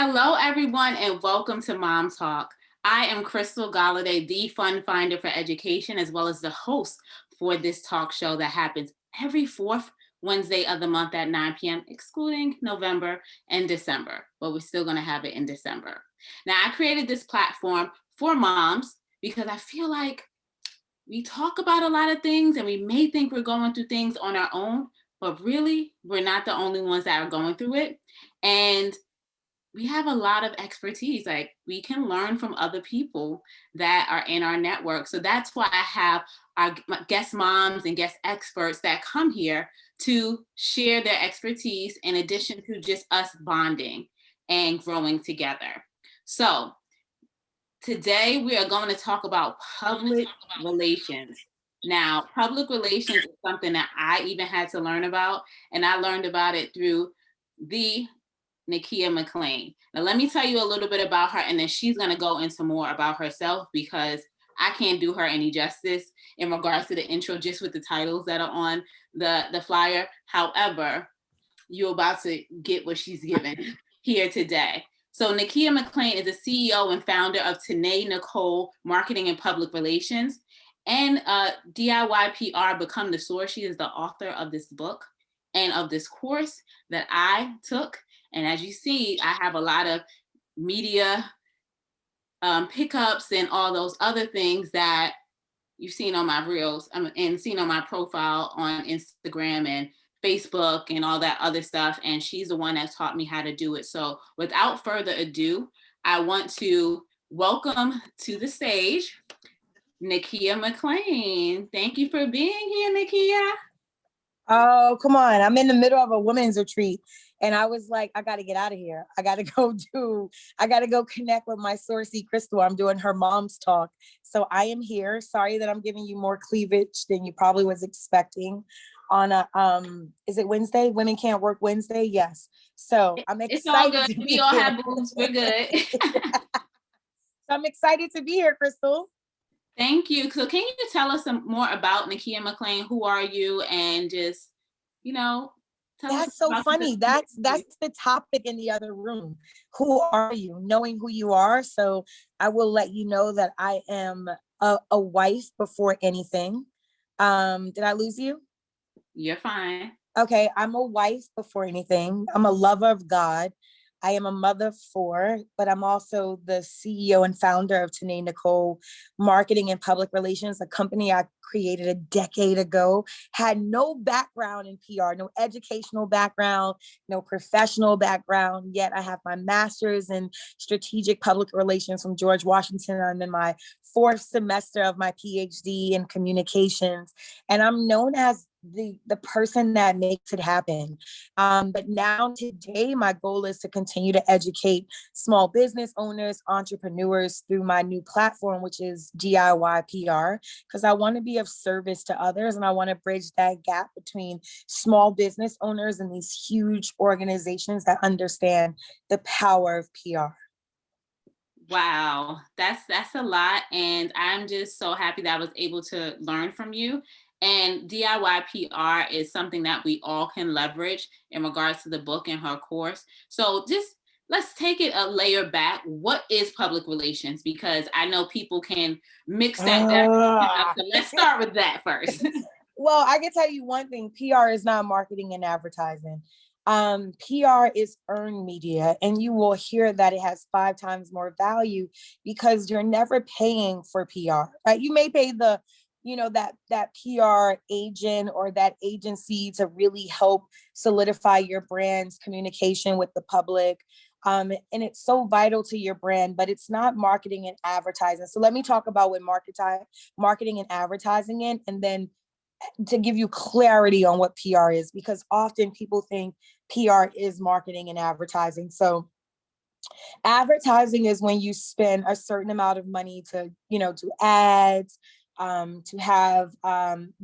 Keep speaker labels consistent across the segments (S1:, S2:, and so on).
S1: Hello, everyone, and welcome to Mom Talk. I am Crystal Galladay, the fund finder for education, as well as the host for this talk show that happens every fourth Wednesday of the month at 9 p.m., excluding November and December, but we're still going to have it in December. Now, I created this platform for moms because I feel like we talk about a lot of things and we may think we're going through things on our own, but really, we're not the only ones that are going through it. And we have a lot of expertise. Like, we can learn from other people that are in our network. So that's why I have our guest moms and guest experts that come here to share their expertise in addition to just us bonding and growing together. So today we are going to talk about public relations. Now, public relations is something that I even had to learn about, and I learned about it through the Nikkia McClain. Now, let me tell you a little bit about her, and then she's going to go into more about herself because I can't do her any justice in regards to the intro just with the titles that are on the flyer. However, you're about to get what she's given here today. So Nikkia McClain is the CEO and founder of Tanae Nicole Marketing and Public Relations and DIY PR Become the Source. She is the author of this book and of this course that I took. And as you see, I have a lot of media pickups and all those other things that you've seen on my reels and seen on my profile on Instagram and Facebook and all that other stuff. And she's the one that taught me how to do it. So without further ado, I want to welcome to the stage Nikkia McClain. Thank you for being here, Nikkia.
S2: Oh, come on. I'm in the middle of a women's retreat. And I was like, I got to get out of here. I got to go connect with my sourcey Crystal. I'm doing her mom's talk. So I am here. Sorry that I'm giving you more cleavage than you probably was expecting on a, is it Wednesday? Women Can't Work Wednesday? Yes. So I'm excited.
S1: It's all good. We all have boobs. We're good.
S2: So I'm excited to be here, Crystal.
S1: Thank you. So can you tell us some more about Nikkia McClain? Who are you? And just, tell us.
S2: That's so funny. That's the topic in the other room. Who are you? Knowing who you are. So I will let you know that I am a wife before anything. Did I lose you?
S1: You're fine.
S2: Okay, I'm a wife before anything. I'm a lover of God. I am a mother of 4, but I'm also the CEO and founder of Tanae Nicole Marketing and Public Relations, a company I created a decade ago, had no background in PR, no educational background, no professional background, yet I have my master's in strategic public relations from George Washington. I'm in my 4th semester of my PhD in communications, and I'm known as the person that makes it happen. But now today, my goal is to continue to educate small business owners, entrepreneurs through my new platform, which is DIY PR, because I want to be of service to others. And I want to bridge that gap between small business owners and these huge organizations that understand the power of PR.
S1: Wow, that's a lot. And I'm just so happy that I was able to learn from you. And DIY PR is something that we all can leverage in regards to the book and her course. So just let's take it a layer back. What is public relations? Because I know people can mix that. So let's start with that first.
S2: Well, I can tell you one thing. PR is not marketing and advertising. PR is earned media, and you will hear that it has 5 times more value because you're never paying for PR, right? You may pay that PR agent or that agency to really help solidify your brand's communication with the public. And it's so vital to your brand, but it's not marketing and advertising. So let me talk about what marketing and advertising is, and then to give you clarity on what PR is, because often people think PR is marketing and advertising. So advertising is when you spend a certain amount of money to do ads, to have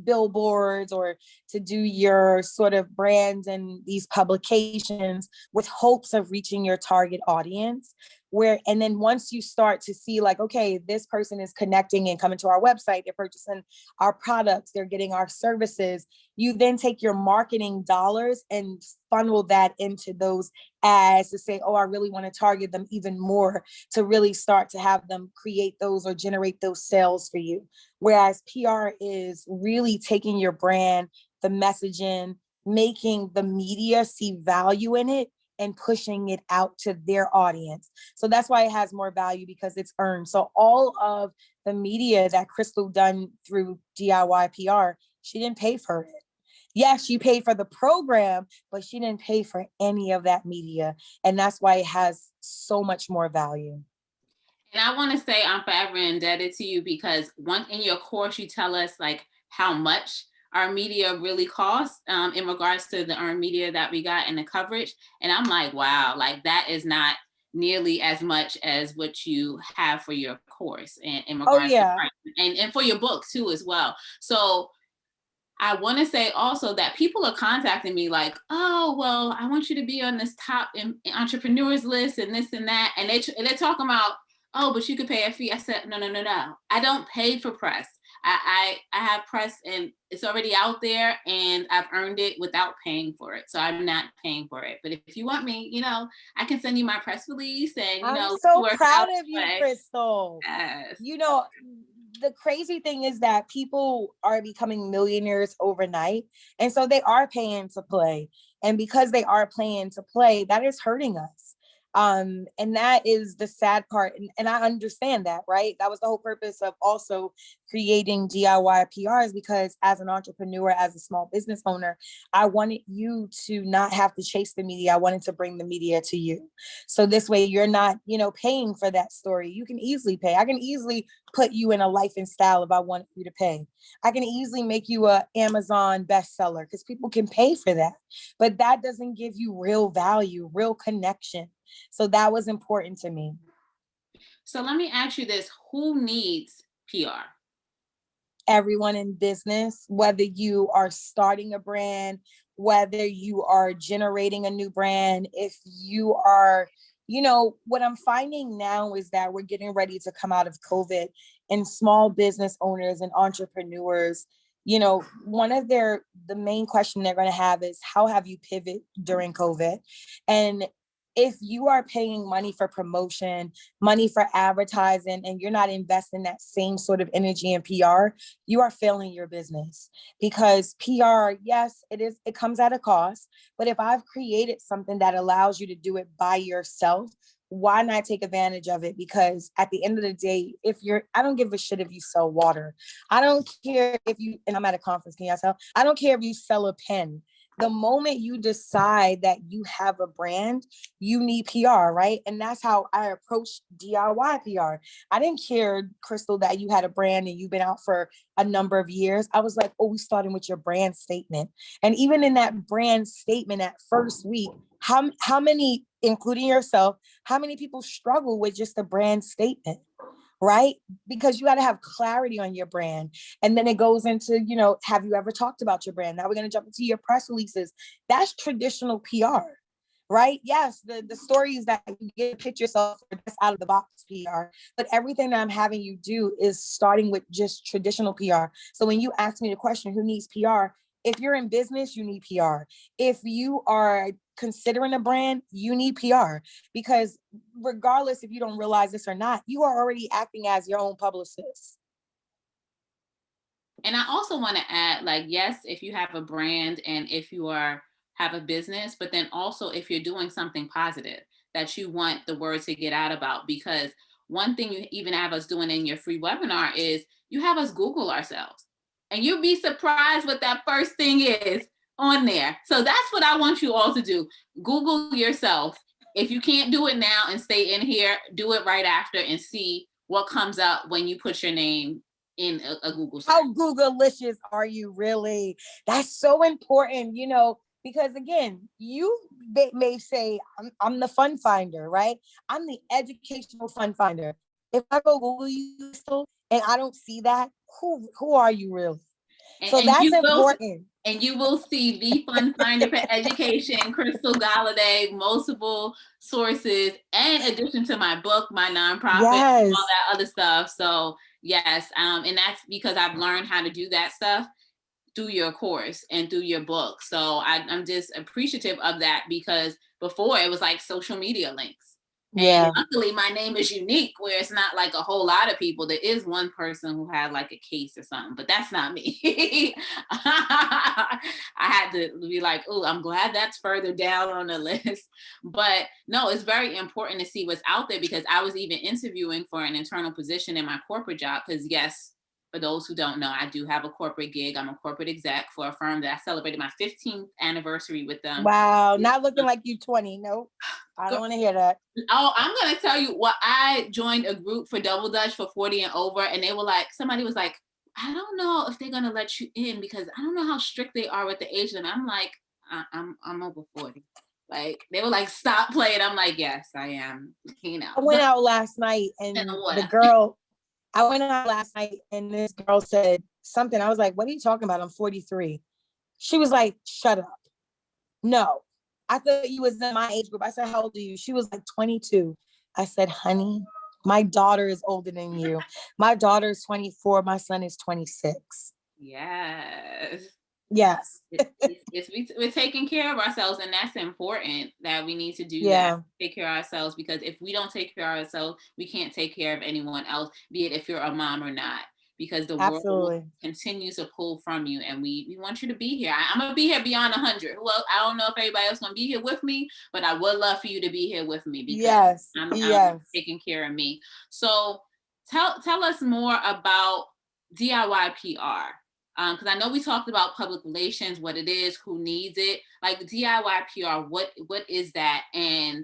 S2: billboards, or to do your sort of brands and these publications with hopes of reaching your target audience. And then once you start to see like, okay, this person is connecting and coming to our website, they're purchasing our products, they're getting our services, you then take your marketing dollars and funnel that into those ads to say, oh, I really want to target them even more to really start to have them create those or generate those sales for you. Whereas PR is really taking your brand, the messaging, making the media see value in it and pushing it out to their audience. So that's why it has more value, because it's earned. So all of the media that Crystal done through DIY PR, she didn't pay for it. Yes, she paid for the program, but she didn't pay for any of that media. And that's why it has so much more value.
S1: And I want to say I'm forever indebted to you, because in your course, you tell us like how much our media really costs in regards to the earned media that we got and the coverage. And I'm like, wow, like that is not nearly as much as what you have for your course in regards to price, and for your book too as well. So I want to say also that people are contacting me like, oh, well, I want you to be on this top entrepreneurs list and this and that. And they're talking about, oh, but you could pay a fee. I said, no. I don't pay for press. I have press and it's already out there and I've earned it without paying for it. So I'm not paying for it. But if you want me, I can send you my press release and,
S2: I'm so
S1: work
S2: proud
S1: out
S2: of you, Crystal.
S1: Yes.
S2: The crazy thing is that people are becoming millionaires overnight. And so they are paying to play. And because they are paying to play, that is hurting us. And that is the sad part. And I understand that, right? That was the whole purpose of also creating DIY PRs, because as an entrepreneur, as a small business owner, I wanted you to not have to chase the media. I wanted to bring the media to you. So this way you're not, paying for that story. You can easily pay. I can easily put you in a life and style if I want you to pay. I can easily make you a Amazon bestseller because people can pay for that. But that doesn't give you real value, real connection. So that was important to me.
S1: So let me ask you this. Who needs PR?
S2: Everyone in business, whether you are starting a brand, whether you are generating a new brand, if you are, what I'm finding now is that we're getting ready to come out of COVID, and small business owners and entrepreneurs, the main question they're going to have is, how have you pivot during COVID? And if you are paying money for promotion, money for advertising, and you're not investing that same sort of energy in PR, you are failing your business. Because PR, yes, it comes at a cost, but if I've created something that allows you to do it by yourself, why not take advantage of it? Because at the end of the day, I don't give a shit if you sell water. I don't care and I'm at a conference, can y'all tell? I don't care if you sell a pen. The moment you decide that you have a brand, you need PR, right? And that's how I approached DIY PR. I didn't care, Crystal, that you had a brand and you've been out for a number of years. I was like, oh, we starting with your brand statement. And even in that brand statement, that first week, how many, including yourself, how many people struggle with just a brand statement? Right? Because you got to have clarity on your brand. And then it goes into, have you ever talked about your brand? Now we're going to jump into your press releases. That's traditional PR, right? Yes, the stories that you get to pitch yourself, that's out of the box PR. But everything that I'm having you do is starting with just traditional PR. So when you ask me the question, who needs PR? If you're in business, you need PR. If you are considering a brand, you need PR, because regardless if you don't realize this or not, you are already acting as your own publicist.
S1: And I also want to add, like, yes, if you have a brand and if you have a business, but then also if you're doing something positive that you want the word to get out about, because one thing you even have us doing in your free webinar is you have us Google ourselves, and you'll be surprised what that first thing is on there. So that's what I want you all to do. Google yourself. If you can't do it now and stay in here, do it right after and see what comes up when you put your name in a Google search.
S2: How Google-licious are you really? That's so important, because again, you may say, I'm the fun finder, right? I'm the educational fun finder. If I go Google you and I don't see that, who are you really? So
S1: And
S2: that's
S1: you will
S2: important.
S1: see the Fun Finder for Education, Crystal Galladay, multiple sources, in addition to my book, my nonprofit, all
S2: Yes.
S1: that other stuff. So yes, and that's because I've learned how to do that stuff through your course and through your book. So I'm just appreciative of that, because before it was like social media links. And
S2: Yeah.
S1: luckily my name is unique, where it's not like a whole lot of people. There is one person who had like a case or something, but that's not me. I had to be like, oh, I'm glad that's further down on the list. But no, it's very important to see what's out there, because I was even interviewing for an internal position in my corporate job. Because yes, for those who don't know, I do have a corporate gig. I'm a corporate exec for a firm that I celebrated my 15th anniversary with them.
S2: Wow. Not looking like you 20. Nope. I don't want to hear that.
S1: Oh, I'm going to tell you what, I joined a group for Double Dutch for 40 and over. And they were like, somebody was like, I don't know if they're going to let you in, because I don't know how strict they are with the age limit. I'm like, I'm over 40. Like, they were like, stop playing. I'm like, yes, I am. You know,
S2: I went out last night and the
S1: water.
S2: girl, I went out last night and this girl said something. I was like, what are you talking about? I'm 43. She was like, shut up. No, I thought you was in my age group. I said, how old are you? She was like 22. I said, honey, my daughter is older than you. My daughter is 24. My son is 26.
S1: Yes.
S2: Yes.
S1: We're taking care of ourselves, and that's important, that we need to do that,
S2: Yeah,
S1: take care of ourselves, because if we don't take care of ourselves, we can't take care of anyone else, be it if you're a mom or not, because the world will
S2: absolutely.
S1: continue to pull from you, and we want you to be here. I'm gonna be here beyond 100. Well, I don't know if everybody else gonna be here with me, but I would love for you to be here with me, because
S2: Yes.
S1: I'm
S2: Yes.
S1: taking care of me. So tell us more about DIY PR. Because I know we talked about public relations, what it is, who needs it. Like DIY PR, what is that, and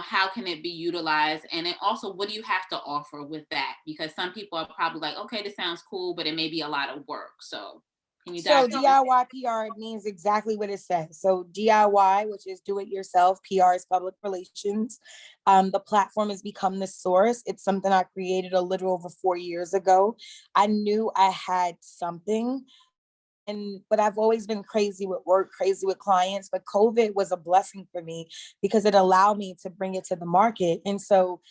S1: how can it be utilized, and then also what do you have to offer with that? Because some people are probably like, okay, this sounds cool, but it may be a lot of work. So can you dive
S2: So
S1: into
S2: DIY PR means exactly what it says. So DIY, which is do it yourself, PR is public relations. The platform has become the source. It's something I created a little over 4 years ago. I knew I had something, but I've always been crazy with work, crazy with clients. But COVID was a blessing for me because it allowed me to bring it to the market. And so,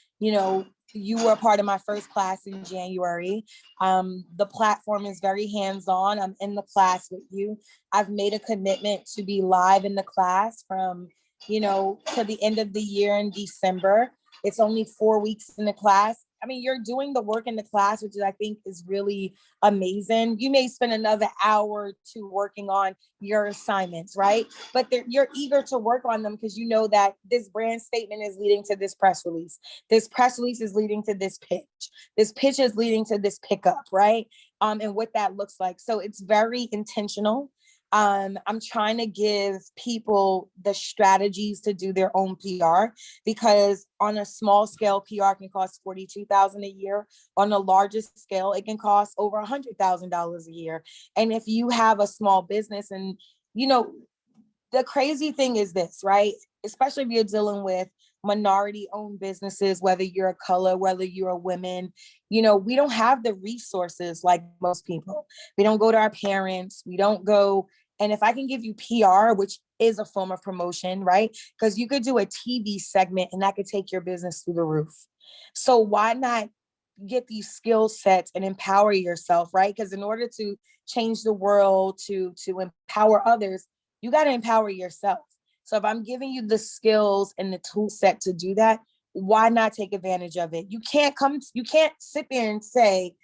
S2: you were a part of my first class in January. The platform is very hands-on. I'm in the class with you. I've made a commitment to be live in the class from, to the end of the year in December. It's only 4 weeks in the class. I mean, you're doing the work in the class, which I think is really amazing. You may spend another hour or two working on your assignments, right? But you're eager to work on them because you know that this brand statement is leading to this press release. This press release is leading to this pitch. This pitch is leading to this pickup, right? And what that looks like. So it's very intentional. I'm trying to give people the strategies to do their own PR, because on a small scale, PR can cost $42,000 a year. On a largest scale, it can cost over $100,000 a year. And if you have a small business, and the crazy thing is this, right? Especially if you're dealing with minority owned businesses, whether you're a color, whether you're a woman, we don't have the resources like most people. We don't go to our parents. We don't go. And if I can give you PR, which is a form of promotion, right? Because you could do a TV segment and that could take your business through the roof. So why not get these skill sets and empower yourself, right? Because in order to change the world, to empower others, you got to empower yourself. So if I'm giving you the skills and the tool set to do that, why not take advantage of it? You can't sit there and say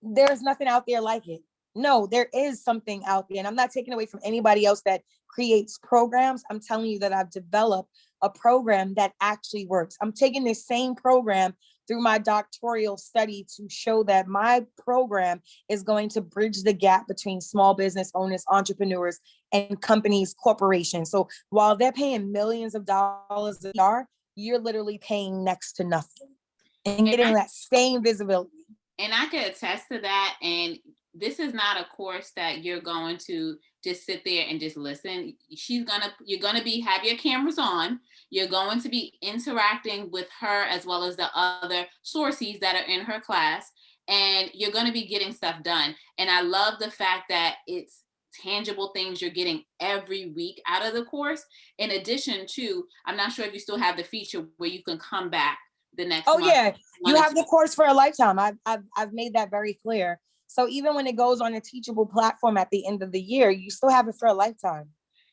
S2: there's nothing out there like it. No, there is something out there. And I'm not taking away from anybody else that creates programs. I'm telling you that I've developed a program that actually works. I'm taking this same program through my doctoral study to show that my program is going to bridge the gap between small business owners, entrepreneurs, and companies, corporations. So while they're paying millions of dollars a year, you're literally paying next to nothing and
S1: it?
S2: getting that same visibility.
S1: And I could attest to that. And this is not a course that you're going to just sit there and just listen. You're gonna have your cameras on. You're going to be interacting with her as well as the other sources that are in her class. and you're going to be getting stuff done. And I love the fact that it's tangible things you're getting every week out of the course. In addition to, I'm not sure if you still have the feature where you can come back the next
S2: Oh
S1: month
S2: yeah,
S1: if you
S2: you
S1: wanted
S2: have
S1: to.
S2: the course for a lifetime. I've made that very clear. So even when it goes on a teachable platform at the end of the year, you still have it for a lifetime.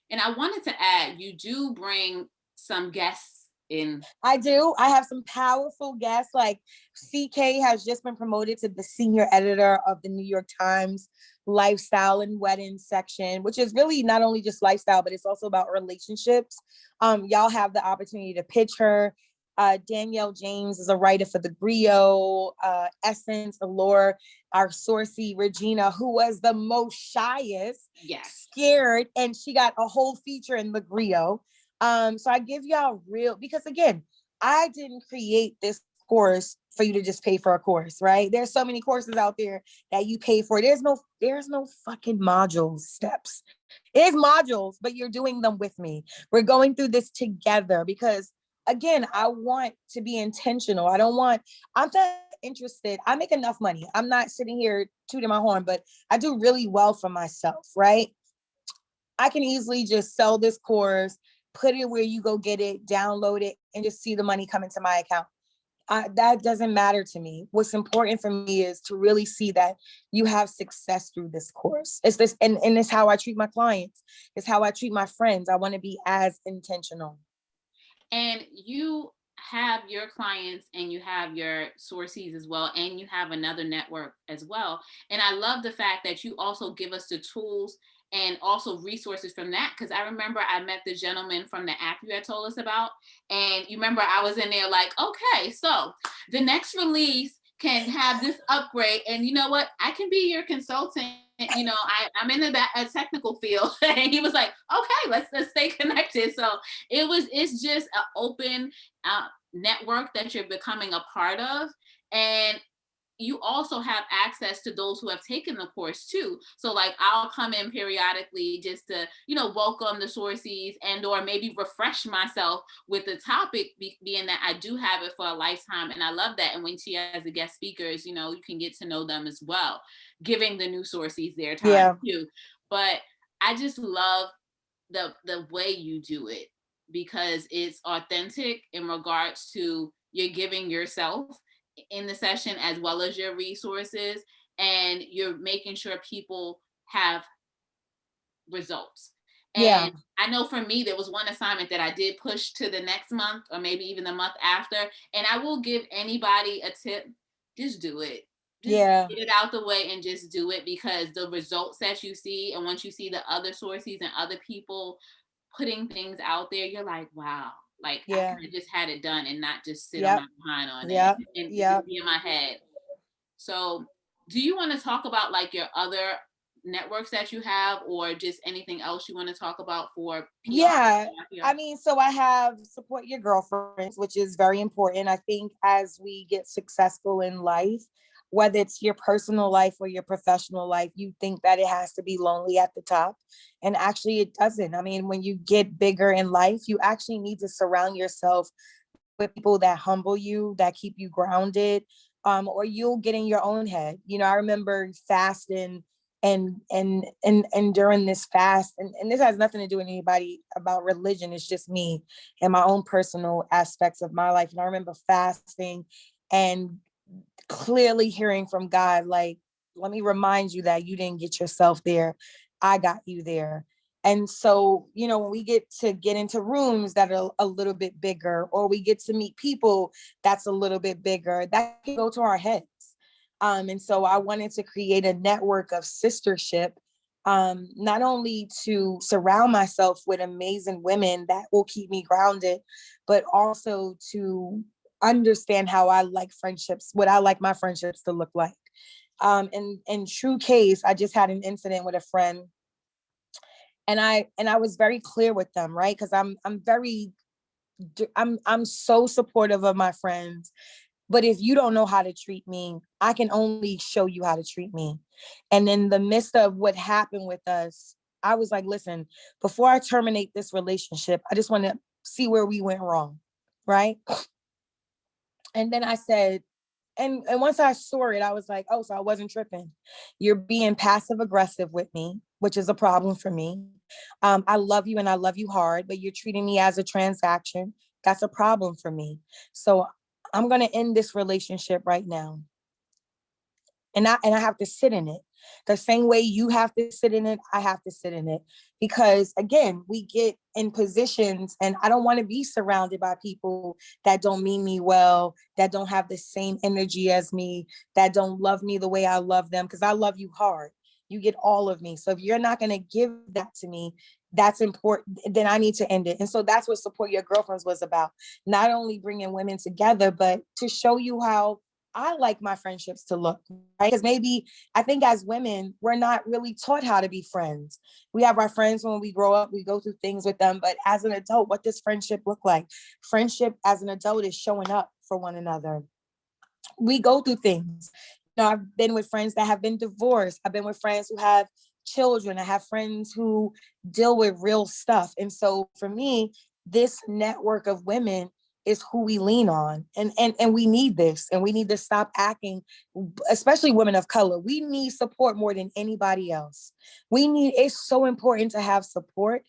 S1: And I wanted to add, you do bring some guests in.
S2: I do. I have some powerful guests. Like CK has just been promoted to the senior editor of the New York Times lifestyle and wedding section, which is really not only just lifestyle, but it's also about relationships. Y'all have the opportunity to pitch her. Danielle James is a writer for the Griot, Essence, Allure, our Sourcey, Regina, who was the most shyest,
S1: Yes.
S2: scared, and she got a whole feature in the Griot. So I give y'all real, because again, I didn't create this course for you to just pay for a course, right? There's so many courses out there that you pay for. There's no fucking modules, steps. There's modules, but you're doing them with me. We're going through this together because again, I want to be intentional. I'm not interested. I make enough money. I'm not sitting here tooting my horn, but I do really well for myself, right? I can easily just sell this course, put it where you go get it, download it, and just see the money come into my account. That doesn't matter to me. What's important for me is to really see that you have success through this course. It's this, and it's how I treat my clients. It's how I treat my friends. I want to be as intentional.
S1: And you have your clients and you have your sources as well, and you have another network as well. And I love the fact that you also give us the tools and also resources from that, because I remember I met the gentleman from the app you had told us about, and you remember I was in there like, okay, so the next release can have this upgrade, and you know what, I can be your consultant. I'm in the a technical field. And he was like, okay, let's stay connected. So it's just an open network that you're becoming a part of. And you also have access to those who have taken the course too. So like I'll come in periodically just to, welcome the sources and or maybe refresh myself with the topic, being that I do have it for a lifetime. And I love that. And when she has the guest speakers, you can get to know them as well, giving the new sources their time
S2: Yeah.
S1: too. But I just love the way you do it, because it's authentic in regards to you're giving yourself in the session as well as your resources, and you're making sure people have results.
S2: Yeah.
S1: And I know for me, there was one assignment that I did push to the next month or maybe even the month after. And I will give anybody a tip: just do it. Just
S2: Yeah.
S1: get it out the way and just do it, because the results that you see, and once you see the other sources and other people putting things out there, you're like, wow, like I
S2: Yeah.
S1: could have just had it done and not just sit on
S2: Yep.
S1: my behind on it
S2: Yep.
S1: and
S2: Yep.
S1: just be in my head. So do you want to talk about like your other networks that you have, or just anything else you want to talk about for
S2: Yeah. I
S1: PR?
S2: mean, so I have support your girlfriends, which is very important. I think as we get successful in life, whether it's your personal life or your professional life, you think that it has to be lonely at the top. And actually, it doesn't. I mean, when you get bigger in life, you actually need to surround yourself with people that humble you, that keep you grounded, or you'll get in your own head. I remember fasting and during this fast, and this has nothing to do with anybody about religion. It's just me and my own personal aspects of my life. And I remember fasting and clearly hearing from God, like, let me remind you that you didn't get yourself there. I got you there. And so, when we get into rooms that are a little bit bigger, or we get to meet people that's a little bit bigger, that can go to our heads. And so I wanted to create a network of sistership, not only to surround myself with amazing women that will keep me grounded, but also to understand how I like friendships, what I like my friendships to look like. In true case, I just had an incident with a friend, and I was very clear with them, right? Because I'm so supportive of my friends. But if you don't know how to treat me, I can only show you how to treat me. And in the midst of what happened with us, I was like, listen, before I terminate this relationship, I just want to see where we went wrong, right? And then I said, and once I saw it, I was like, oh, so I wasn't tripping. You're being passive aggressive with me, which is a problem for me. I love you and I love you hard, but you're treating me as a transaction. That's a problem for me. So I'm gonna end this relationship right now. And I have to sit in it. The same way you have to sit in it, I have to sit in it. Because again, we get in positions, and I don't want to be surrounded by people that don't mean me well, that don't have the same energy as me, that don't love me the way I love them, because I love you hard. You get all of me. So if you're not going to give that to me, that's important, then I need to end it. And so that's what Support Your Girlfriends was about. Not only bringing women together, but to show you how I like my friendships to look, right? Because maybe I think as women, we're not really taught how to be friends. We have our friends when we grow up, we go through things with them. But as an adult, what does friendship look like? Friendship as an adult is showing up for one another. We go through things. You know, I've been with friends that have been divorced. I've been with friends who have children. I have friends who deal with real stuff. And so for me, this network of women is who we lean on. And we need this. And we need to stop acting, especially women of color. We need support more than anybody else. It's so important to have support.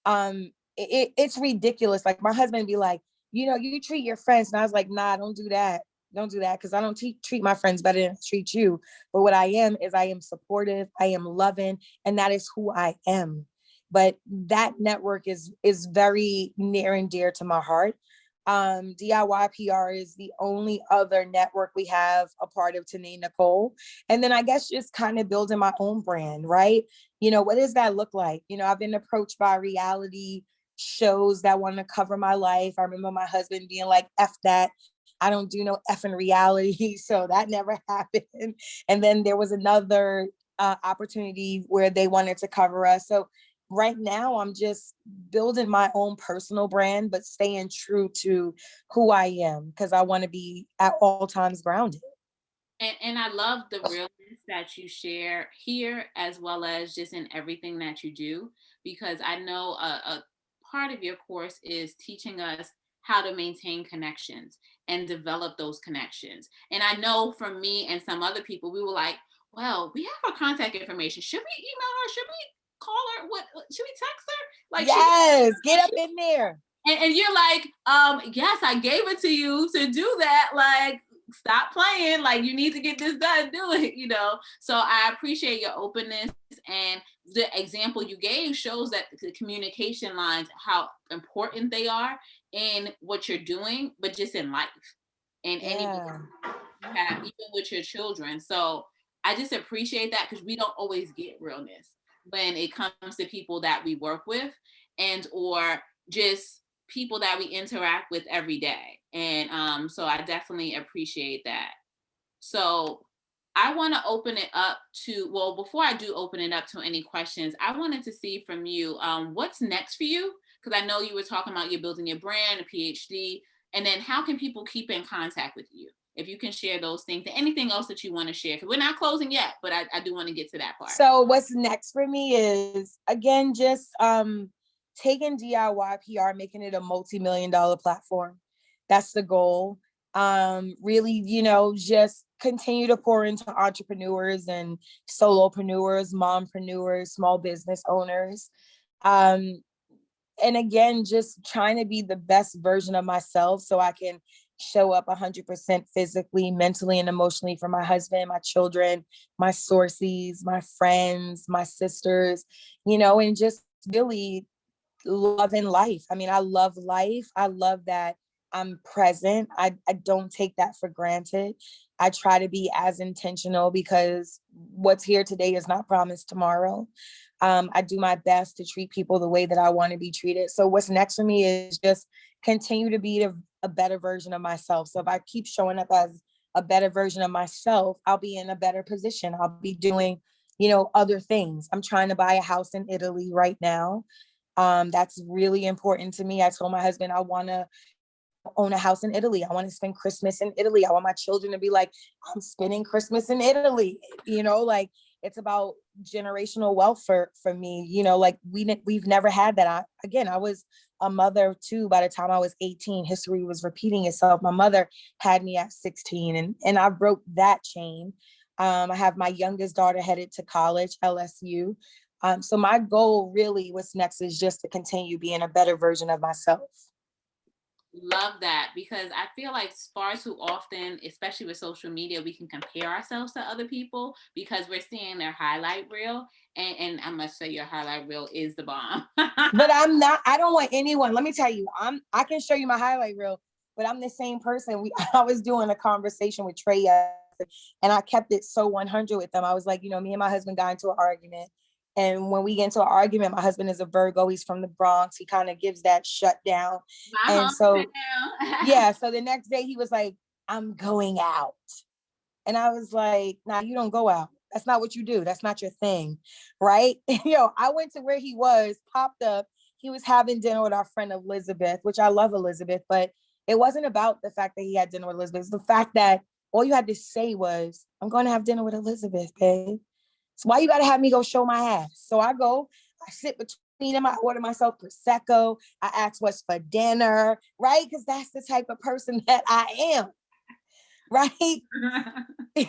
S2: It's ridiculous. Like my husband be like, you treat your friends. And I was like, nah, don't do that. Don't do that, because I don't treat my friends better than I treat you. But what I am is I am supportive, I am loving, and that is who I am. But that network is very near and dear to my heart. DIY PR is the only other network we have a part of Tanae Nicole. And then I guess just kind of building my own brand, right? What does that look like? I've been approached by reality shows that want to cover my life. I remember my husband being like, F that. I don't do no effing reality. So that never happened. And then there was another opportunity where they wanted to cover us. So right now I'm just building my own personal brand, but staying true to who I am, because I want to be at all times grounded.
S1: And I love the realness that you share here, as well as just in everything that you do, because I know a part of your course is teaching us how to maintain connections and develop those connections. And I know for me and some other people, we were like, well, we have her contact information. Should we email her? Should we call her? What should we text her? Like,
S2: Yes, get up in there.
S1: And you're like, yes, I gave it to you to do that. Like, stop playing. Like, you need to get this done. Do it. So I appreciate your openness, and the example you gave shows that the communication lines, how important they are in what you're doing, but just in life and any
S2: Yeah.
S1: you have, even with your children. So I just appreciate that, because we don't always get realness when it comes to people that we work with, and or just people that we interact with every day. And so I definitely appreciate that. So I want to open it up to, well, before I do open it up to any questions, I wanted to see from you, what's next for you? Because I know you were talking about you're building your brand, a PhD, and then how can people keep in contact with you? If you can share those things, and anything else that you want to share, because we're not closing yet, but I do want to get to that part.
S2: So what's next for me is, again, just taking DIY PR, making it a multi-million-dollar platform. That's the goal. Really, just continue to pour into entrepreneurs and solopreneurs, mompreneurs, small business owners. Um, and again, just trying to be the best version of myself so I can show up 100% physically, mentally, and emotionally for my husband, my children, my sources, my friends, my sisters, and just really loving life. I mean, I love life. I love that I'm present. I don't take that for granted. I try to be as intentional, because what's here today is not promised tomorrow. I do my best to treat people the way that I want to be treated. So what's next for me is just continue to be a better version of myself. So if I keep showing up as a better version of myself, I'll be in a better position. I'll be doing, other things. I'm trying to buy a house in Italy right now. That's really important to me. I told my husband I want to own a house in Italy. I want to spend Christmas in Italy. I want my children to be like, I'm spending Christmas in Italy. Like, It's about generational wealth for me. You know, like we've never had that. I was a mother too by the time I was 18. History was repeating itself. My mother had me at 16, and I broke that chain. I have my youngest daughter headed to college, LSU. So my goal really, what's next, is just to continue being a better version of myself.
S1: Love that, because I feel like far too often, especially with social media, we can compare ourselves to other people because we're seeing their highlight reel. And I must say your highlight reel is the bomb.
S2: But I don't want anyone, let me tell you, I can show you my highlight reel, but I'm the same person. I was doing a conversation with Trey and I kept it so 100 with them. I was like, me and my husband got into an argument. And when we get into an argument, my husband is a Virgo. He's from the Bronx. He kind of gives that shutdown.
S1: My
S2: And so,
S1: hometown.
S2: yeah. So the next day he was like, I'm going out. And I was like, nah, you don't go out. That's not what you do. That's not your thing. Right. I went to where he was, popped up. He was having dinner with our friend Elizabeth, which I love Elizabeth, but it wasn't about the fact that he had dinner with Elizabeth. It's the fact that all you had to say was, I'm going to have dinner with Elizabeth, babe. So why you got to have me go show my ass? So I go, I sit between them. I order myself Prosecco. I ask what's for dinner, right? Because that's the type of person that I am, right?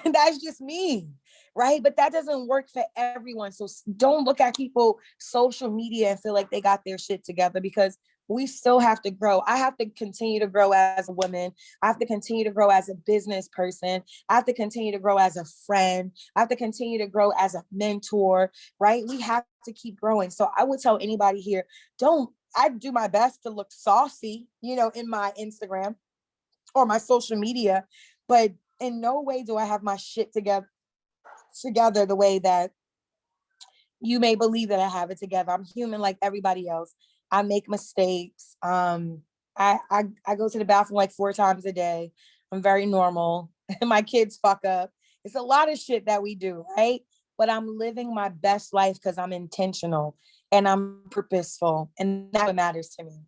S2: That's just me, right? But that doesn't work for everyone. So don't look at people social media and feel like they got their shit together, because we still have to grow. I have to continue to grow as a woman. I have to continue to grow as a business person. I have to continue to grow as a friend. I have to continue to grow as a mentor, right? We have to keep growing. So I would tell anybody here, I do my best to look saucy, in my Instagram or my social media, but in no way do I have my shit together the way that you may believe that I have it together. I'm human like everybody else. I make mistakes. I go to the bathroom like 4 times a day. I'm very normal. My kids fuck up. It's a lot of shit that we do, right? But I'm living my best life because I'm intentional and I'm purposeful, and that's what matters to me.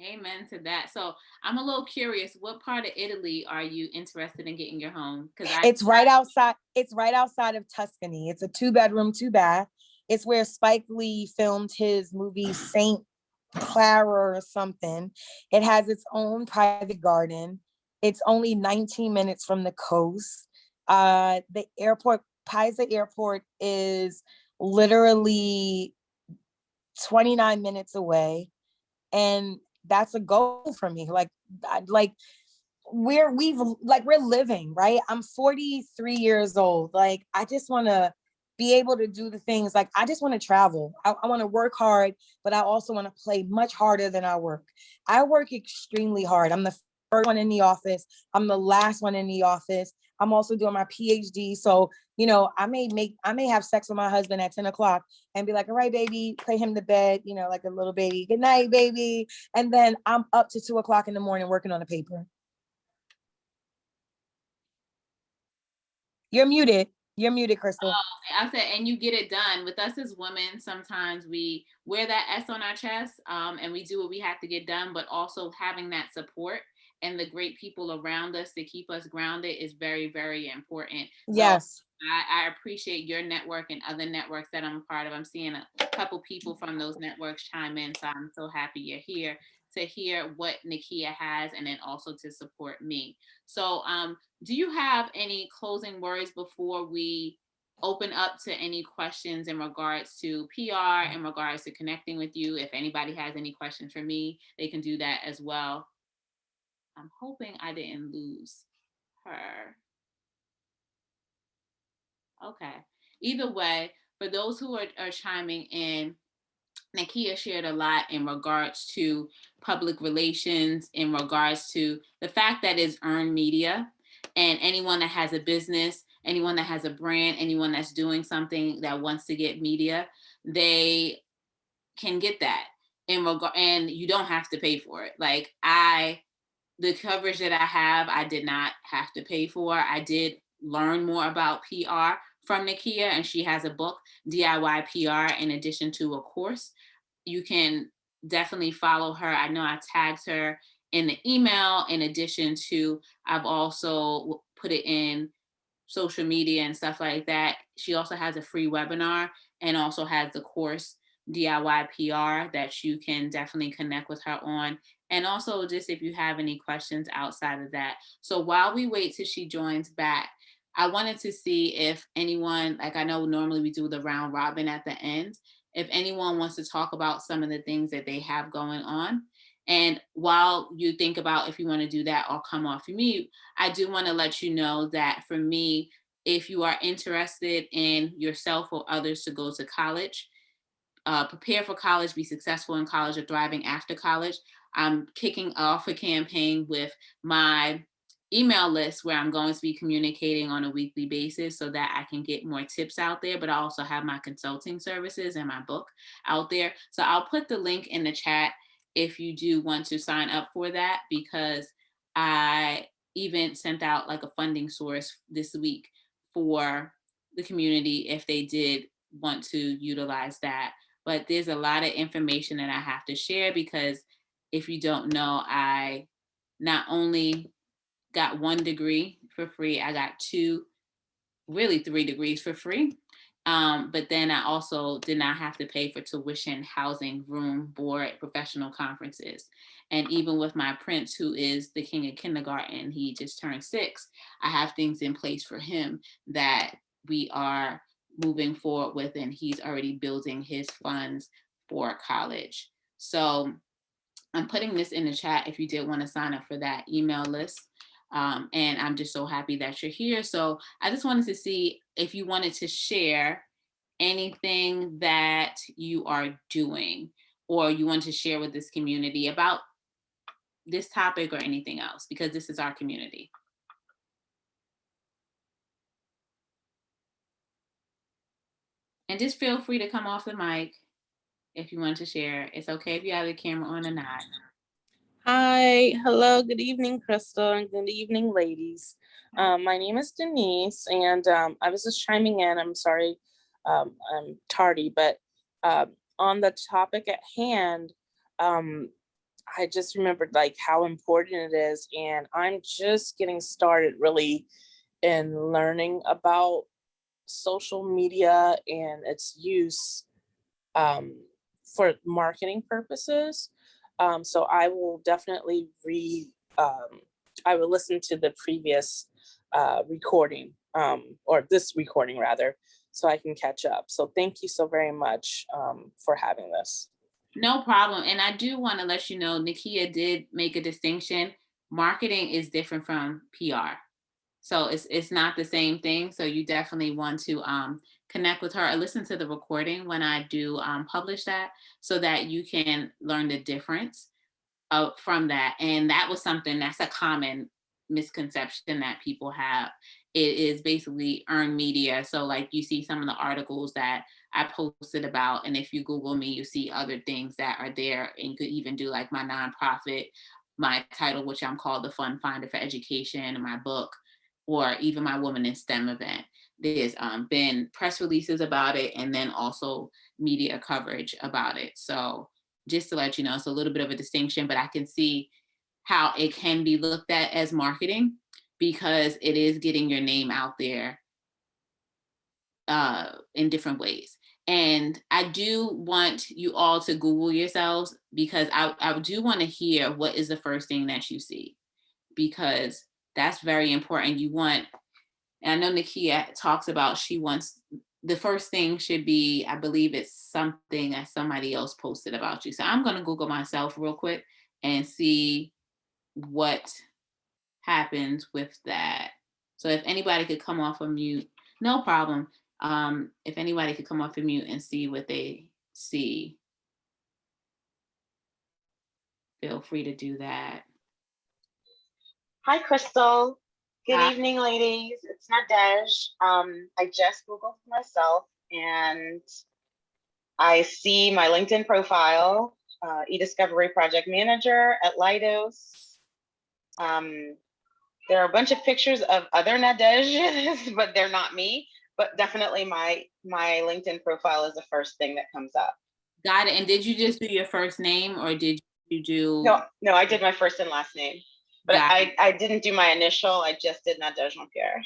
S1: Amen to that. So I'm a little curious, what part of Italy are you interested in getting your home? Because
S2: It's right outside. It's right outside of Tuscany. It's a 2 bedroom, 2 bath. It's where Spike Lee filmed his movie Saint Clara or something. It has its own private garden. It's only 19 minutes from the coast. The airport, Pisa Airport, is literally 29 minutes away, and that's a goal for me. Like we're living, right? I'm 43 years old. Like, I just want to be able to do the things. Like, I just want to travel. I want to work hard, but I also want to play much harder than I work extremely hard. I'm the first one in the office. I'm the last one in the office. I'm also doing my PhD. So, I may have sex with my husband at 10 o'clock and be like, all right, baby, put him to bed, like a little baby. Good night, baby. And then I'm up to 2 o'clock in the morning working on a paper. You're muted. You're muted, Crystal.
S1: I said, and you get it done. With us as women, sometimes we wear that S on our chest, and we do what we have to get done, but also having that support and the great people around us to keep us grounded is very, very important. So
S2: Yes.
S1: I appreciate your network and other networks that I'm a part of. I'm seeing a couple people from those networks chime in, so I'm so happy you're here to hear what Nikkia has and then also to support me. So do you have any closing words before we open up to any questions in regards to PR, in regards to connecting with you? If anybody has any questions for me, they can do that as well. I'm hoping I didn't lose her. Okay. Either way, for those who are chiming in, Nikkia shared a lot in regards to public relations, in regards to the fact that it's earned media, and anyone that has a business, anyone that has a brand, anyone that's doing something that wants to get media, they can get that and you don't have to pay for it. Like the coverage that I have, I did not have to pay for. I did learn more about PR from Nikkia, and she has a book, DIY PR, in addition to a course. You can definitely follow her. I know I tagged her in the email. In addition to, I've also put it in social media and stuff like that. She also has a free webinar and also has the course DIY PR that you can definitely connect with her on. And also just if you have any questions outside of that. So while we wait till she joins back, I wanted to see if anyone, like I know normally we do the round robin at the end, if anyone wants to talk about some of the things that they have going on. And while you think about if you want to do that or come off mute, I do want to let you know that for me, if you are interested in yourself or others to go to college, prepare for college, be successful in college, or thriving after college, I'm kicking off a campaign with my email list where I'm going to be communicating on a weekly basis so that I can get more tips out there. But I also have my consulting services and my book out there. So I'll put the link in the chat if you do want to sign up for that, because I even sent out like a funding source this week for the community if they did want to utilize that. But there's a lot of information that I have to share because if you don't know, I not only got 1 degree for free, I got 2, really 3 degrees for free. But then I also did not have to pay for tuition, housing, room, board, professional conferences. And even with my prince, who is the king of kindergarten, he just turned 6, I have things in place for him that we are moving forward with, and he's already building his funds for college. So I'm putting this in the chat if you did want to sign up for that email list. And I'm just so happy that you're here. So I just wanted to see if you wanted to share anything that you are doing or you want to share with this community about this topic or anything else, because this is our community. And just feel free to come off the mic if you want to share. It's okay if you have the camera on or not.
S3: Hi, hello, good evening, Crystal, and good evening, ladies. My name is Denise, and I was just chiming in. I'm sorry, I'm tardy, but on the topic at hand, I just remembered like how important it is, and I'm just getting started really in learning about social media and its use for marketing purposes. So I will definitely I will listen to the previous recording, or this recording rather, so I can catch up. So thank you so very much for having this.
S1: No problem. And I do want to let you know, Nikkia did make a distinction. Marketing is different from PR. So it's not the same thing. So you definitely want to connect with her or listen to the recording when I do publish that so that you can learn the difference from that. And that was something that's a common misconception that people have. It is basically earned media. So like you see some of the articles that I posted about, and if you Google me, you see other things that are there, and you could even do like my nonprofit, my title, which I'm called the Fund Finder for Education, and my book, or even my Woman in STEM event. There's been press releases about it, and then also media coverage about it. So just to let you know, it's a little bit of a distinction, but I can see how it can be looked at as marketing because it is getting your name out there in different ways. And I do want you all to Google yourselves, because I do want to hear what is the first thing that you see, because that's very important. You want, and I know Nikkia talks about she wants, the first thing should be, I believe it's something that somebody else posted about you. So I'm going to Google myself real quick and see what happens with that. So if anybody could come off of mute, no problem. If anybody could come off of mute and see what they see, feel free to do that.
S4: Hi, Crystal. Good
S1: Hi.
S4: evening, ladies. It's Nadej. I just Googled myself and I see my LinkedIn profile, e-discovery project manager at Leidos. There are a bunch of pictures of other Nadej, but they're not me. But definitely my LinkedIn profile is the first thing that comes up.
S1: Got it. And did you just do your first name, or did you do?
S4: No, I did my first and last name. But I didn't do my initial. I just did Nadej Jean-Pierre.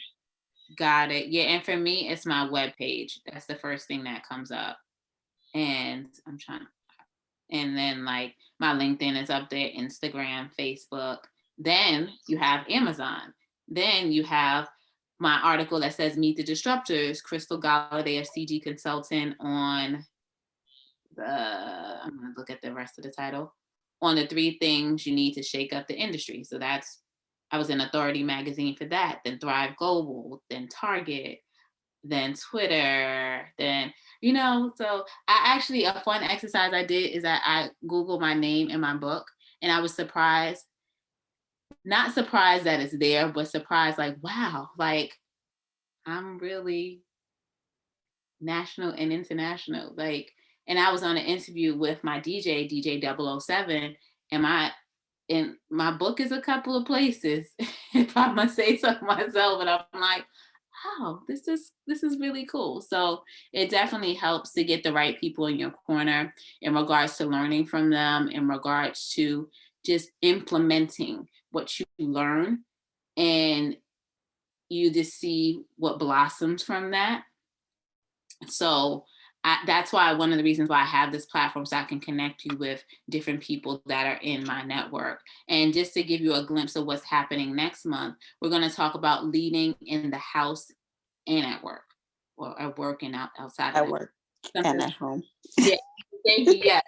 S1: Got it. Yeah, and for me, it's my webpage. That's the first thing that comes up. And I'm trying, and then like my LinkedIn is up there, Instagram, Facebook. Then you have Amazon. Then you have my article that says Meet the Disruptors, Crystal Galladay of CG Consultant on the, I'm gonna look at the rest of the title, on the 3 things you need to shake up the industry. So that's, I was in Authority magazine for that, then Thrive Global, then Target, then Twitter, then, so I actually, a fun exercise I did is that I Googled my name in my book, and I was surprised, not surprised that it's there, but surprised like, wow, like I'm really national and international. Like, and I was on an interview with my DJ 007, and my book is a couple of places, if I must say so myself. And I'm like, oh, this is really cool. So it definitely helps to get the right people in your corner in regards to learning from them, in regards to just implementing what you learn, and you just see what blossoms from that. So that's why one of the reasons why I have this platform, so I can connect you with different people that are in my network. And just to give you a glimpse of what's happening next month, we're going to talk about leading in the house and at work, or at work and outside of
S5: At
S1: that.
S5: work
S1: Something,
S5: and at home.
S1: yeah, thank you. Yeah.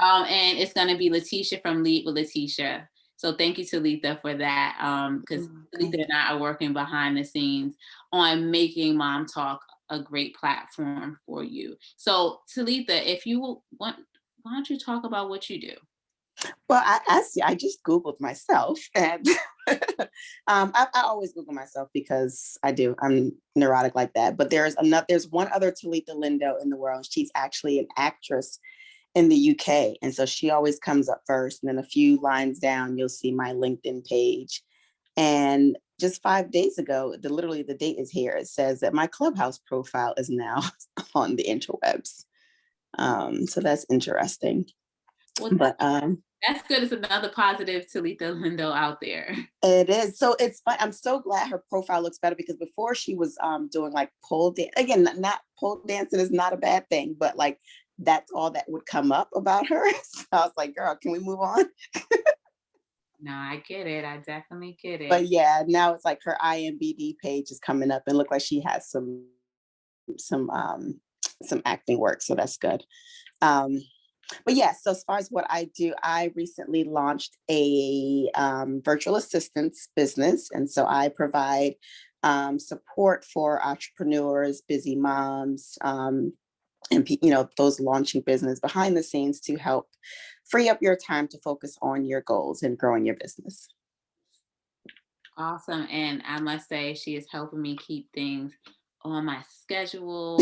S1: And it's going to be Letitia from Lead with Letitia. So thank you, Talitha, for that. Because Talitha and I are working behind the scenes on making Mom Talk a great platform for you. So Talitha, if you want, why don't you talk about what you do?
S5: Well, I just Googled myself, and I always Google myself because I'm neurotic like that. But there's one other Talitha Lindo in the world. She's actually an actress in the UK. And so she always comes up first. And then a few lines down, you'll see my LinkedIn page. And just 5 days ago, literally the date is here. It says that my Clubhouse profile is now on the interwebs. So that's interesting.
S1: Well,
S5: but
S1: that's good. It's another positive Talitha Lindo out there.
S5: It is. So it's fun. I'm so glad her profile looks better, because before she was doing like pole dance. Again, not pole dancing is not a bad thing, but like that's all that would come up about her. So I was like, girl, can we move on?
S1: No, I get it. I definitely get it.
S5: But yeah, now it's like her IMBD page is coming up and look like she has some acting work. So that's good. But yeah, so as far as what I do, I recently launched a virtual assistance business. And so I provide support for entrepreneurs, busy moms, and those launching business behind the scenes to help free up your time to focus on your goals and growing your business.
S1: Awesome. And I must say, she is helping me keep things on my schedule.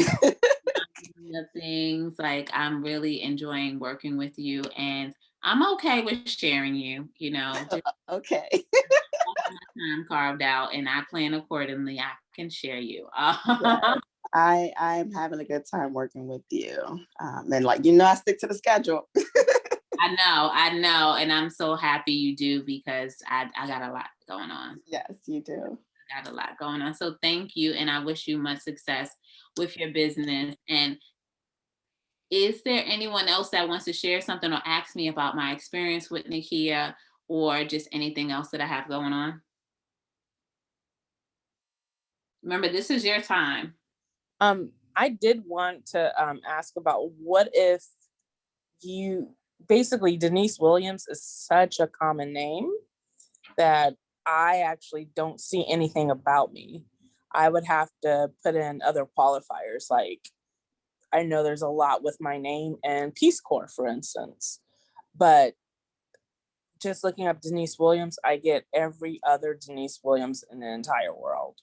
S1: Things like, I'm really enjoying working with you, and I'm okay with sharing you, just
S5: Okay.
S1: time carved out, and I plan accordingly. I can share you.
S5: Yeah. I'm having a good time working with you. And I stick to the schedule.
S1: I know. And I'm so happy you do, because I got a lot going on.
S5: Yes, you do.
S1: I got a lot going on. So thank you. And I wish you much success with your business. And is there anyone else that wants to share something or ask me about my experience with Nikkia, or just anything else that I have going on? Remember, this is your time.
S3: I did want to ask about, what if basically Denise Williams is such a common name that I actually don't see anything about me. I would have to put in other qualifiers, like I know there's a lot with my name and Peace Corps, for instance, but just looking up Denise Williams, I get every other Denise Williams in the entire world.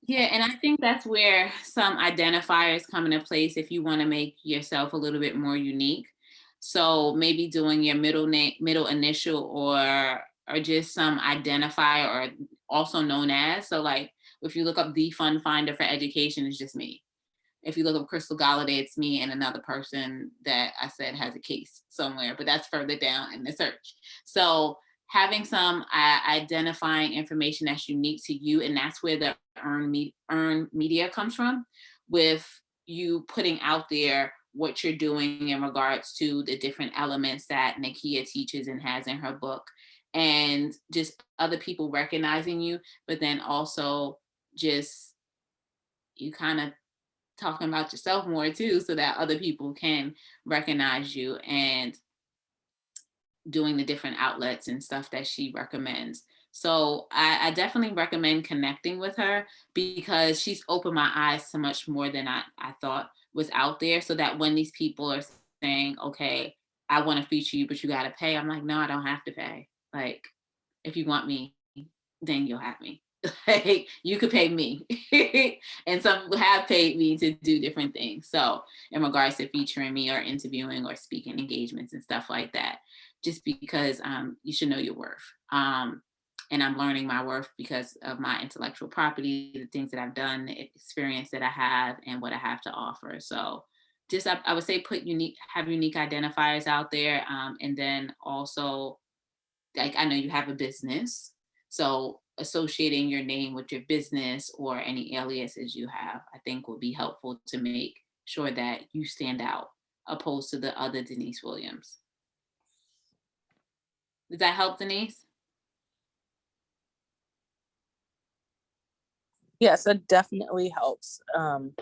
S1: Yeah, and I think that's where some identifiers come into place if you want to make yourself a little bit more unique. So maybe doing your middle name, middle initial, or just some identifier, or also known as. So like, if you look up the Fund Finder for Education, it's just me. If you look up Crystal Galladay, it's me and another person that I said has a case somewhere, but that's further down in the search. So having some identifying information that's unique to you, and that's where the earned media comes from, with you putting out there what you're doing in regards to the different elements that Nikkia teaches and has in her book, and just other people recognizing you, but then also just you kind of talking about yourself more too, so that other people can recognize you, and doing the different outlets and stuff that she recommends. So I definitely recommend connecting with her, because she's opened my eyes to much more than I thought was out there. So that when these people are saying, okay, I want to feature you, but you got to pay, I'm like, no, I don't have to pay. Like, if you want me, then you'll have me. Like, you could pay me. And some people have paid me to do different things. So in regards to featuring me or interviewing or speaking engagements and stuff like that, just because you should know your worth. And I'm learning my worth because of my intellectual property, the things that I've done, the experience that I have, and what I have to offer. So just, I would say have unique identifiers out there. And then also, like, I know you have a business, so associating your name with your business or any aliases you have, I think would be helpful to make sure that you stand out, opposed to the other Denise Williams. Does that help, Denise?
S3: Yes, it definitely helps. And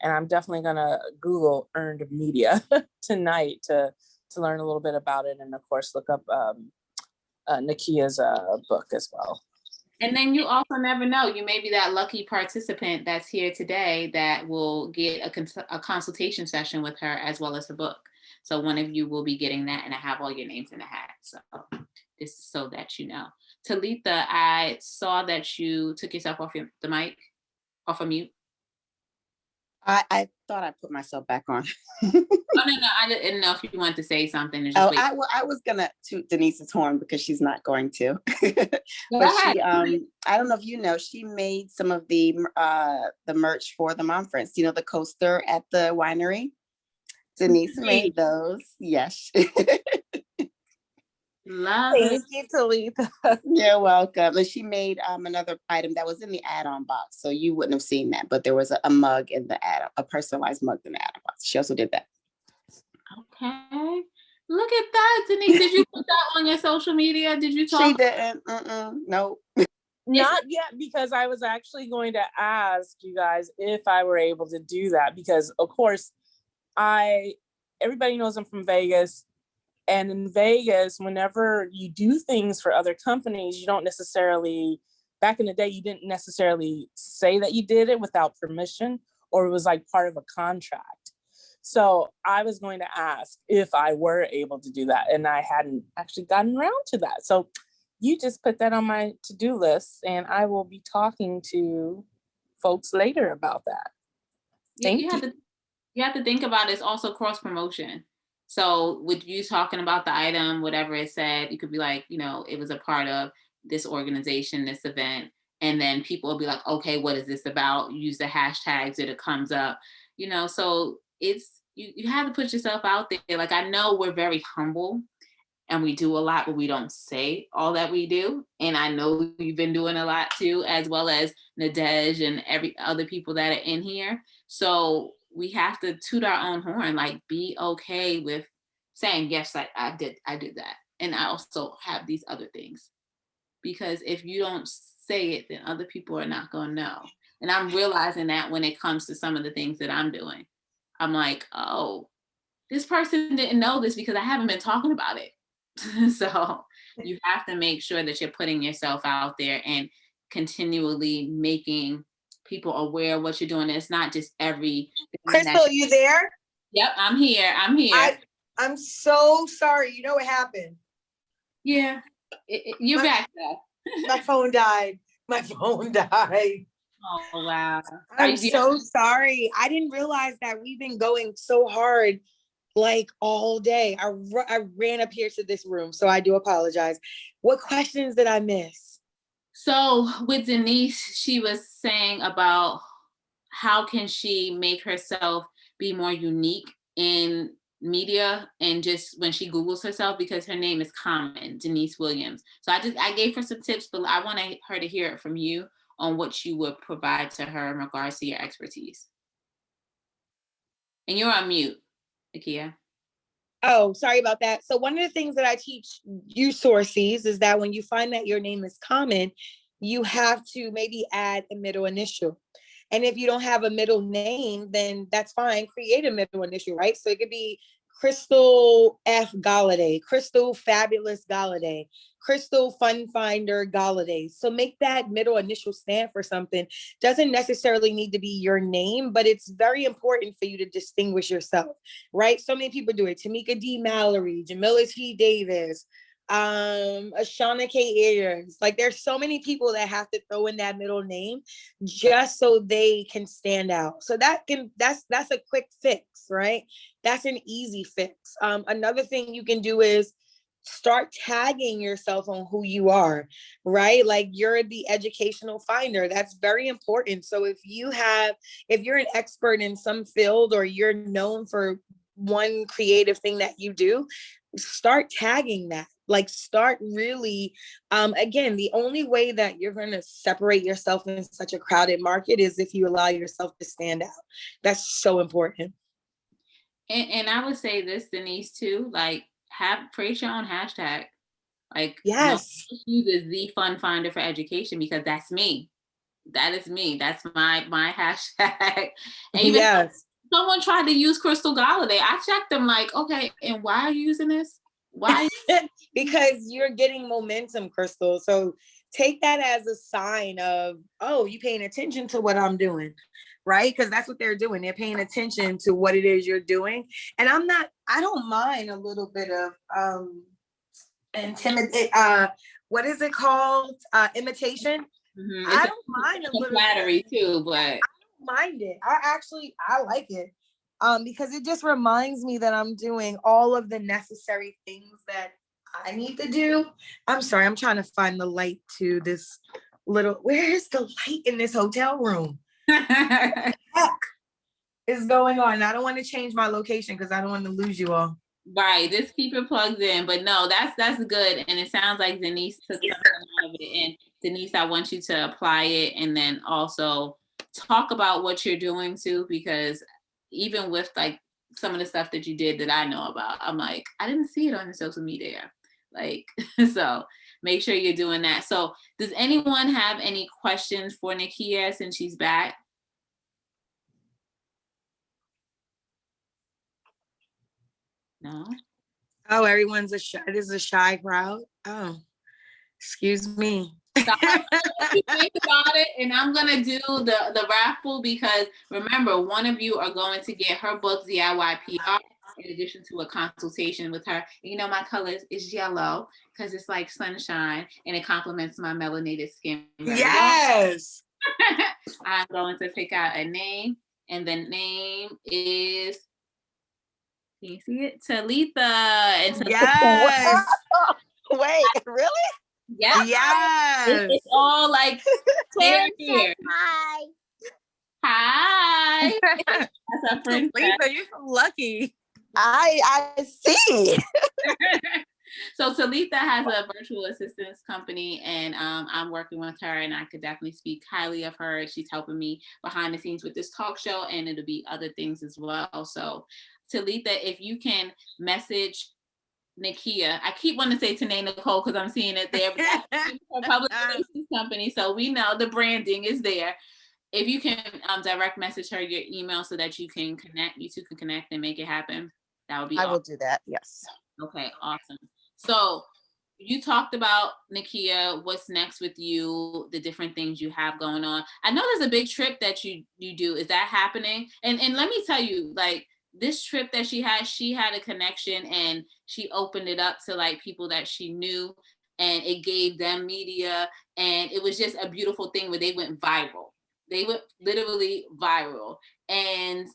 S3: I'm definitely gonna Google earned media tonight to learn a little bit about it, and of course look up Nikkia's book as well.
S1: And then you also never know. You may be that lucky participant that's here today that will get a consultation session with her as well as her book. So one of you will be getting that, and I have all your names in the hat. So just so that you know. Talitha, I saw that you took yourself off the mic, off of mute.
S5: I thought I put myself back on.
S1: Oh, no, I didn't know if you wanted to say something.
S5: I was gonna toot Denise's horn because she's not going to. But she, I don't know if you know, she made some of the merch for the Mom Friends. You know, the coaster at the winery. Denise made those. Yes.
S1: Love it.
S3: Thank you, Talitha.
S5: You're welcome. And she made another item that was in the add-on box, so you wouldn't have seen that. But there was a mug in the add-on, a personalized mug in the add-on box. She also did that.
S1: Okay. Look at that, Denise. Did you put that on your social media? Did you talk?
S5: She didn't. No.
S3: Not yet, because I was actually going to ask you guys if I were able to do that, because of course everybody knows I'm from Vegas. And in Vegas, whenever you do things for other companies, you don't necessarily, back in the day, you didn't necessarily say that you did it without permission, or it was like part of a contract. So I was going to ask if I were able to do that, and I hadn't actually gotten around to that. So you just put that on my to-do list, and I will be talking to folks later about that. Thank you.
S1: You have to think about it. It's also cross promotion. So with you talking about the item, whatever it said, you could be like, it was a part of this organization, this event. And then people will be like, okay, what is this about? Use the hashtags that it comes up, so it's, you have to put yourself out there. Like, I know we're very humble and we do a lot, but we don't say all that we do. And I know you've been doing a lot too, as well as Nadej and every other people that are in here. So we have to toot our own horn, like, be okay with saying, yes, I did that. And I also have these other things. Because if you don't say it, then other people are not going to know. And I'm realizing that when it comes to some of the things that I'm doing, I'm like, oh, this person didn't know this because I haven't been talking about it. So you have to make sure that you're putting yourself out there and continually making people aware of what you're doing. It's not just every.
S2: Crystal, you there?
S1: Yep, I'm here.
S2: I'm so sorry. You know what happened?
S1: Yeah, you're back though.
S2: My phone died.
S1: Oh, wow.
S2: I'm so sorry. I didn't realize that we've been going so hard like all day. I ran up here to this room, so I do apologize. What questions did I miss?
S1: So with Denise, she was saying about how can she make herself be more unique in media and just when she Googles herself, because her name is common, Denise Williams. So I gave her some tips, but I want her to hear it from you on what you would provide to her in regards to your expertise. And you're on mute, Nikkia.
S2: Oh, sorry about that. So one of the things that I teach you sources is that when you find that your name is common, you have to maybe add a middle initial. And if you don't have a middle name, then that's fine. Create a middle initial, right? So it could be Crystal F. Galladay, Crystal Fabulous Galladay, Crystal Fun Finder Galladay. So make that middle initial stand for something. Doesn't necessarily need to be your name, but it's very important for you to distinguish yourself, right? So many people do it. Tamika D. Mallory, Jamila T. Davis, Ashana K. Ayers. Like there's so many people that have to throw in that middle name just so they can stand out. So that's a quick fix, right? That's an easy fix. Another thing you can do is start tagging yourself on who you are, right? Like you're the educational finder. That's very important. So if you're an expert in some field or you're known for one creative thing that you do, start tagging that. Like start really, again, the only way that you're going to separate yourself in such a crowded market is if you allow yourself to stand out. That's so important.
S1: And I would say this, Denise, too, like create your own hashtag. Like,
S2: yes,
S1: use the Fun Finder for Education, because that's me. That is me. That's my hashtag. And even
S2: yes.
S1: someone tried to use Crystal Galladay, I checked them like, okay, and why are you using this? Why?
S2: Because you're getting momentum, Crystal. So take that as a sign of, oh, you paying attention to what I'm doing, right? Because that's what they're doing. They're paying attention to what it is you're doing. And I don't mind a little bit of intimidate, what is it called? Imitation.
S1: Mm-hmm.
S2: I don't mind a little
S1: flattery too, but
S2: I don't mind it. I like it. Because it just reminds me that I'm doing all of the necessary things that I need to do. I'm sorry, I'm trying to find the light to this where is the light in this hotel room? What the heck is going on? I don't want to change my location because I don't want to lose you all.
S1: Right, just keep it plugged in. But no, that's good. And it sounds like Denise took something out of it. And Denise, I want you to apply it and then also talk about what you're doing too, because even with like some of the stuff that you did that I know about, I'm like, I didn't see it on the social media. Like, so make sure you're doing that. So does anyone have any questions for Nikkia since she's back? No.
S2: Oh, everyone's it is a shy crowd. Oh, excuse me.
S1: So you think about it, and I'm gonna do the raffle because remember, one of you are going to get her book DIY PR in addition to a consultation with her. You know, my color is yellow because it's like sunshine and it complements my melanated skin.
S2: Yes.
S1: I'm going to pick out a name, and the name is, can you see it? Talitha. And
S2: yes.
S5: Wait, really?
S1: Yeah.
S2: Yes.
S1: It's all like here.
S5: Hi.
S1: Hi. That's our friend.
S2: Talitha, you're so lucky.
S5: I see.
S1: So Talitha has a virtual assistance company, and I'm working with her, and I could definitely speak highly of her. She's helping me behind the scenes with this talk show, and it'll be other things as well. So Talitha, if you can message Nikkia, I keep wanting to say Tanae Nicole because I'm seeing it there, but that's her public relations company, so we know the branding is there. If you can direct message her your email so that you two can connect and make it happen, that would be awesome.
S5: I will do that, yes.
S1: Okay, awesome. So you talked about, Nikkia, what's next with you, the different things you have going on. I know there's a big trip that you do. Is that happening? And let me tell you, like, this trip that she had a connection and she opened it up to like people that she knew, and it gave them media, and it was just a beautiful thing where they went viral. They went literally viral. And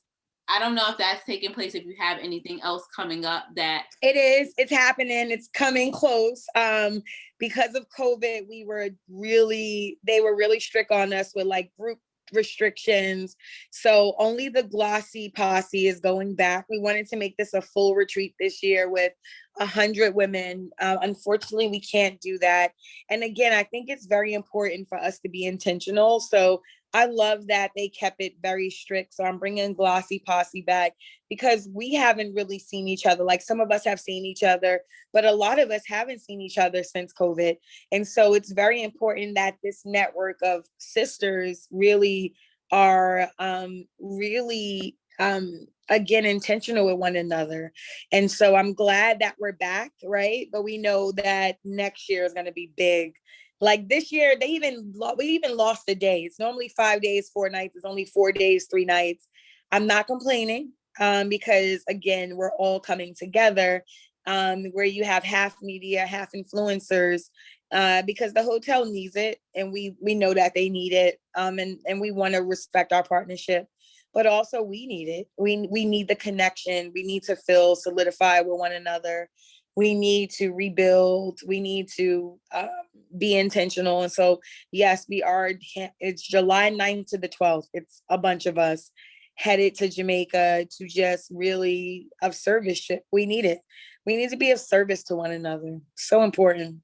S1: I don't know if that's taking place, if you have anything else coming up that.
S2: It's happening. It's coming close. Because of COVID, they were really strict on us with like group restrictions. So only the Glossy Posse is going back. We wanted to make this a full retreat this year with 100 women. Unfortunately, we can't do that. And again, I think it's very important for us to be intentional. So I love that they kept it very strict. So I'm bringing Glossy Posse back because we haven't really seen each other. Like some of us have seen each other, but a lot of us haven't seen each other since COVID. And so it's very important that this network of sisters really are again intentional with one another. And so I'm glad that we're back, right? But we know that next year is going to be big. Like this year, we even lost a day. It's normally 5 days, 4 nights. It's only 4 days, 3 nights. I'm not complaining because again, we're all coming together where you have half media, half influencers, because the hotel needs it, and we know that they need it, and we want to respect our partnership, but also we need it. We need the connection. We need to feel solidified with one another. We need to rebuild. We need to be intentional. And so, yes, we are. It's July 9th to the 12th. It's a bunch of us headed to Jamaica to just really of service. We need it. We need to be of service to one another. So important.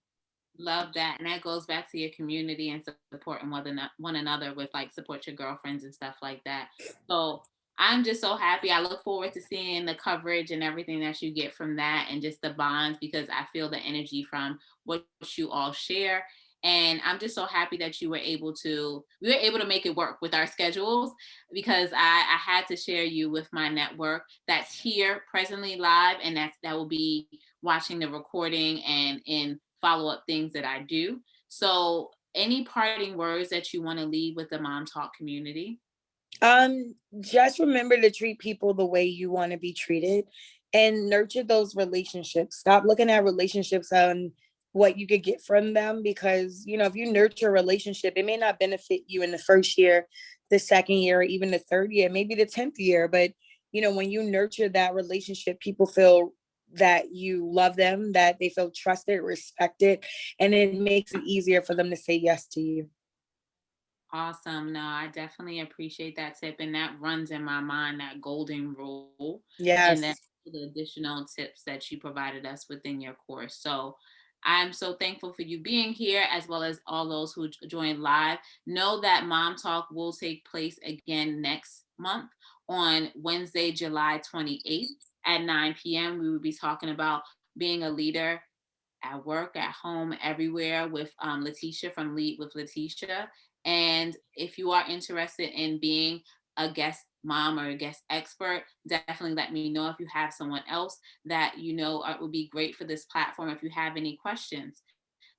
S1: Love that. And that goes back to your community and supporting one another with like support your girlfriends and stuff like that. So I'm just so happy. I look forward to seeing the coverage and everything that you get from that and just the bonds, because I feel the energy from what you all share. And I'm just so happy that we were able to make it work with our schedules, because I had to share you with my network that's here presently live, and that will be watching the recording and in follow-up things that I do. So any parting words that you want to leave with the Mom Talk community?
S2: Just remember to treat people the way you want to be treated and nurture those relationships. Stop looking at relationships on what you could get from them, because if you nurture a relationship, it may not benefit you in the first year, the second year, or even the third year, maybe the 10th year. But when you nurture that relationship, people feel that you love them, that they feel trusted, respected, and it makes it easier for them to say yes to you.
S1: Awesome. No, I definitely appreciate that tip. And that runs in my mind, that golden rule. And then
S2: Yes.
S1: the additional tips that you provided us within your course. So I'm so thankful for you being here, as well as all those who joined live. Know that Mom Talk will take place again next month on Wednesday, July 28th at 9 p.m. We will be talking about being a leader at work, at home, everywhere with Letitia from Lead with Letitia. And if you are interested in being a guest mom or a guest expert, definitely let me know if you have someone else that would be great for this platform. If you have any questions,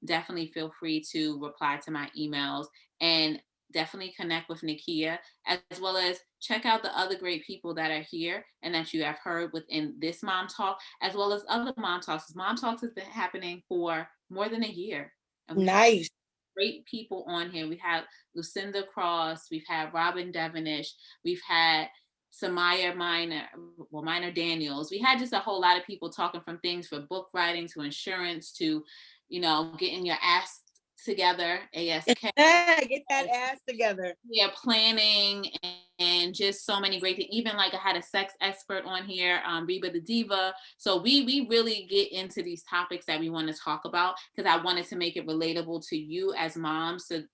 S1: definitely feel free to reply to my emails, and definitely connect with Nikkia, as well as check out the other great people that are here and that you have heard within this Mom Talk, as well as other Mom Talks. Mom Talks has been happening for more than a year. And we have
S2: Nice.
S1: great people on here. We have Lucinda Cross, we've had Robin Devonish, we've had Samaya Minor Daniels. We had just a whole lot of people talking from things for book writing to insurance to, getting your ass together, ASK.
S2: Get that ass together.
S1: Yeah, planning and just so many great things. Even like I had a sex expert on here, Reba the Diva. So we really get into these topics that we want to talk about, because I wanted to make it relatable to you as moms, to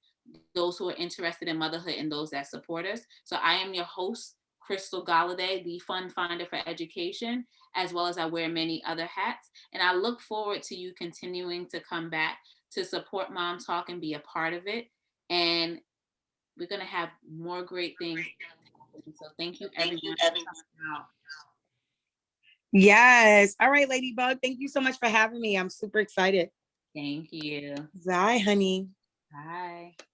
S1: those who are interested in motherhood and those that support us. So I am your host, Crystal Galladay, the Fun Finder for Education, as well as I wear many other hats. And I look forward to you continuing to come back to support Mom Talk and be a part of it. And we're going to have more great things. So thank you, everyone.
S2: Yes. All right, Ladybug. Thank you so much for having me. I'm super excited.
S1: Thank you.
S2: Bye, honey.
S1: Bye.